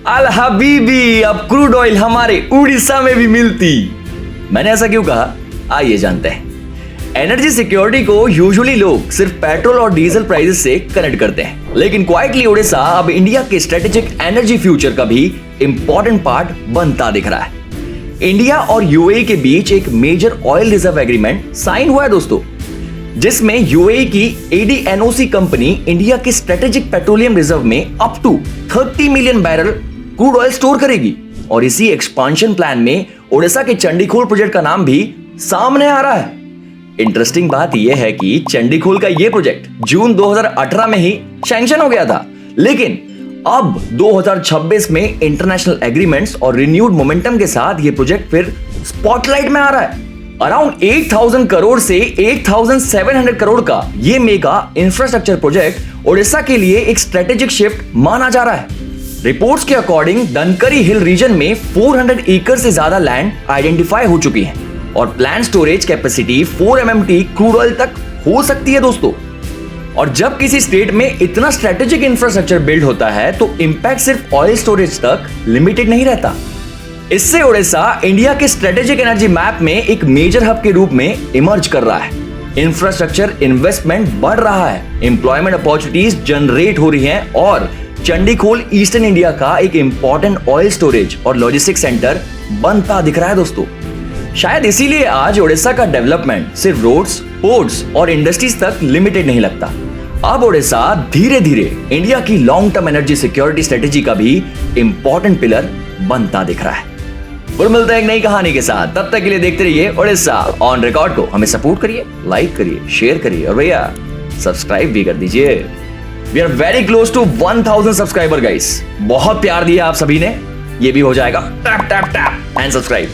अल हबीबी, अब crude oil हमारे उड़ीसा में भी मिलती। मैंने ऐसा क्यों कहा, आइए जानते हैं। एनर्जी सिक्योरिटी को यूजुअली लोग सिर्फ पेट्रोल और डीजल प्राइसेस से कनेक्ट करते हैं, लेकिन क्वाइटली उड़ीसा अब इंडिया के स्ट्रेटेजिक एनर्जी फ्यूचर का भी इंपॉर्टेंट पार्ट बनता दिख रहा है। इंडिया और यूएई के बीच एक major oil reserve agreement sign हुआ है दोस्तों, जिसमें यूएई की एडीएनओसी कंपनी इंडिया के स्ट्रेटेजिक पेट्रोलियम रिजर्व में up to 30 million barrel crude oil store करेगी। और इसी एक्सपांशन प्लान में ओडिशा के चंडीखोल प्रोजेक्ट का नाम भी सामने आ रहा है। इंटरेस्टिंग बात यह है कि चंडीखोल का यह प्रोजेक्ट जून 2018 में ही सैंक्शन हो गया था, लेकिन अब 2026 में इंटरनेशनल एग्रीमेंट्स और रिन्यूड मोमेंटम के साथ यह प्रोजेक्ट फिर स्पॉटलाइट में आ रहा है। अराउंड 8,000 करोड़ से 8,700 करोड़ का यह मेगा इंफ्रास्ट्रक्चर प्रोजेक्ट ओडिशा के लिए एक स्ट्रेटेजिक शिफ्ट माना जा रहा है। रिपोर्ट्स के अकॉर्डिंग धनकरी हिल रीजन में 400 एकड़ से ज्यादा लैंड आइडेंटिफाई हो चुकी है और plan storage capacity 4 MMT crude oil तक हो सकती है दोस्तों। और जब किसी स्टेट में इतना स्ट्रेटेजिक इंफ्रास्ट्रक्चर बिल्ड होता है तो इंपैक्ट सिर्फ ऑयल स्टोरेज तक लिमिटेड नहीं रहता। इससे ओडिशा इंडिया के स्ट्रेटेजिक एनर्जी मैप में एक मेजर हब के रूप में इमर्ज कर रहा है। इंफ्रास्ट्रक्चर इन्वेस्टमेंट बढ़ रहा है, एम्प्लॉयमेंट अपॉर्चुनिटीज जनरेट हो रही हैं और चंडीखोल ईस्टर्न इंडिया का एक इंपॉर्टेंट ऑयल स्टोरेज और लॉजिस्टिक सेंटर बनता दिख रहा है दोस्तों। शायद इसीलिए आज ओडिशा का डेवलपमेंट सिर्फ रोड्स, पोर्ट्स और इंडस्ट्रीज तक लिमिटेड नहीं लगता। अब ओडिशा धीरे धीरे इंडिया की long term energy security strategy का भी इंपॉर्टेंट पिलर बनता दिख रहा है। फिर मिलते हैं एक नई कहानी के साथ, तब तक के लिए देखते रहिए ओडिशा ऑन रिकॉर्ड को। हमें सपोर्ट करिए, लाइक करिए, शेयर करिए और भैया सब्सक्राइब भी कर दीजिए। We are very close to 1000 subscriber guys. बहुत प्यार दिया आप सभी ने, ये भी हो जाएगा tap tap tap and subscribe.